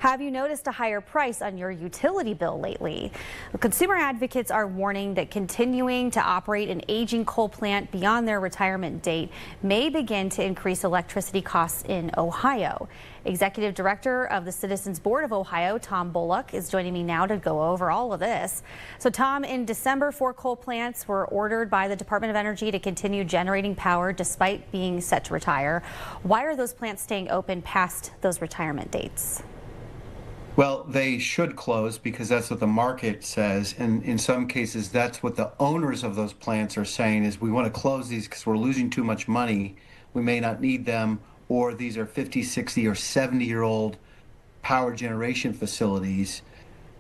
Have you noticed a higher price on your utility bill lately? Consumer advocates are warning that continuing to operate an aging coal plant beyond their retirement date may begin to increase electricity costs in Ohio. Executive Director of the Citizens Board of Ohio, Tom Bullock, is joining me now to go over all of this. So Tom, in December, 4 coal plants were ordered by the Department of Energy to continue generating power despite being set to retire. Why are those plants staying open past those retirement dates? Well, they should close because that's what the market says. And in some cases, that's what the owners of those plants are saying is we want to close these because we're losing too much money. We may not need them, or these are 50, 60, or 70-year-old power generation facilities.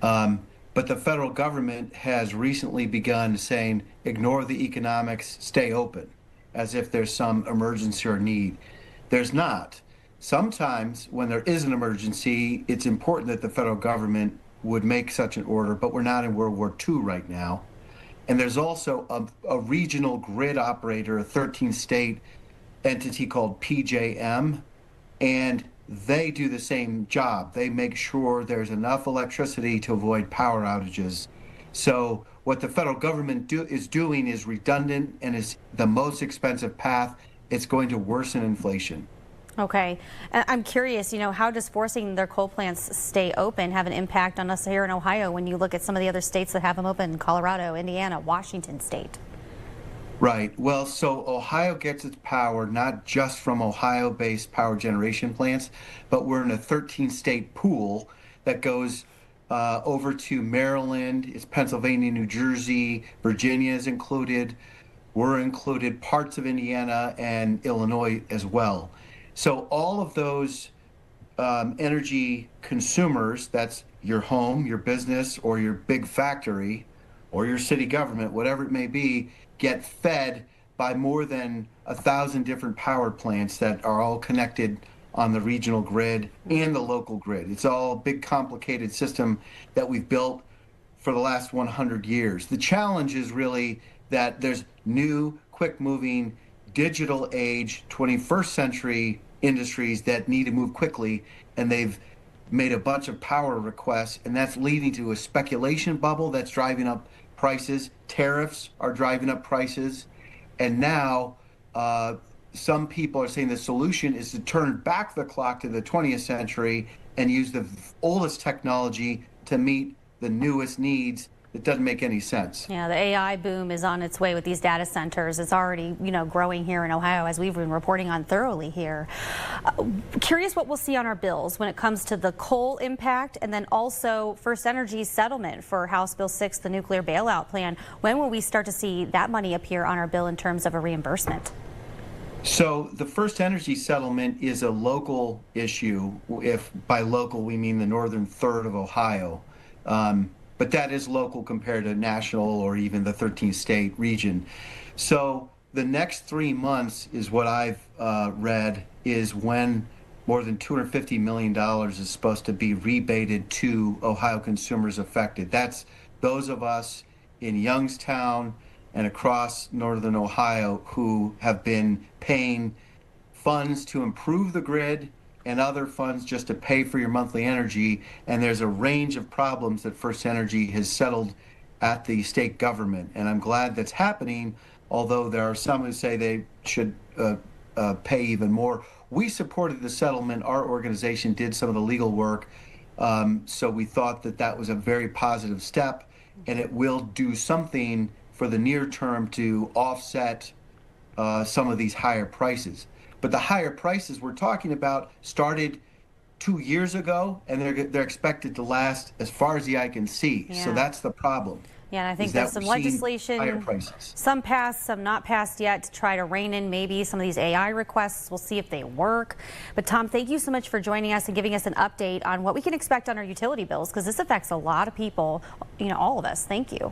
But the federal government has recently begun saying, ignore the economics, stay open, as if there's some emergency or need. There's not. Sometimes when there is an emergency, it's important that the federal government would make such an order, but we're not in World War II right now. And there's also a regional grid operator, a 13-state entity called PJM, and they do the same job. They make sure there's enough electricity to avoid power outages. So what the federal government is doing is redundant and is the most expensive path. It's going to worsen inflation. Okay. I'm curious, how does forcing their coal plants stay open have an impact on us here in Ohio when you look at some of the other states that have them open, Colorado, Indiana, Washington State? Right. Well, so Ohio gets its power not just from Ohio-based power generation plants, but we're in a 13-state pool that goes over to Maryland, it's Pennsylvania, New Jersey, Virginia is included. We're included, parts of Indiana and Illinois as well. So all of those energy consumers, that's your home, your business, or your big factory, or your city government, whatever it may be, get fed by more than 1,000 different power plants that are all connected on the regional grid and the local grid. It's all a big, complicated system that we've built for the last 100 years. The challenge is really that there's new, quick-moving, digital age, 21st century industries that need to move quickly, and they've made a bunch of power requests, and that's leading to a speculation bubble that's driving up prices. Tariffs are driving up prices, and now some people are saying the solution is to turn back the clock to the 20th century and use the oldest technology to meet the newest needs. It doesn't make any sense. Yeah, the AI boom is on its way with these data centers. It's already, growing here in Ohio, as we've been reporting on thoroughly here. Curious what we'll see on our bills when it comes to the coal impact, and then also First Energy's settlement for House Bill 6, the nuclear bailout plan. When will we start to see that money appear on our bill in terms of a reimbursement? So the First Energy settlement is a local issue. If by local we mean the northern third of Ohio. But that is local compared to national or even the 13-state region. So the next 3 months is what I've read is when more than $250 million is supposed to be rebated to Ohio consumers affected. That's those of us in Youngstown and across northern Ohio who have been paying funds to improve the grid and other funds just to pay for your monthly energy. And there's a range of problems that First Energy has settled at the state government. And I'm glad that's happening, although there are some who say they should pay even more. We supported the settlement. Our organization did some of the legal work. So we thought that that was a very positive step, and it will do something for the near term to offset some of these higher prices. But the higher prices we're talking about started 2 years ago, and they're expected to last as far as the eye can see. Yeah. So that's the problem. Yeah, and I think there's some legislation, some passed, some not passed yet, to try to rein in maybe some of these AI requests. We'll see if they work. But Tom, thank you so much for joining us and giving us an update on what we can expect on our utility bills, because this affects a lot of people, all of us. Thank you.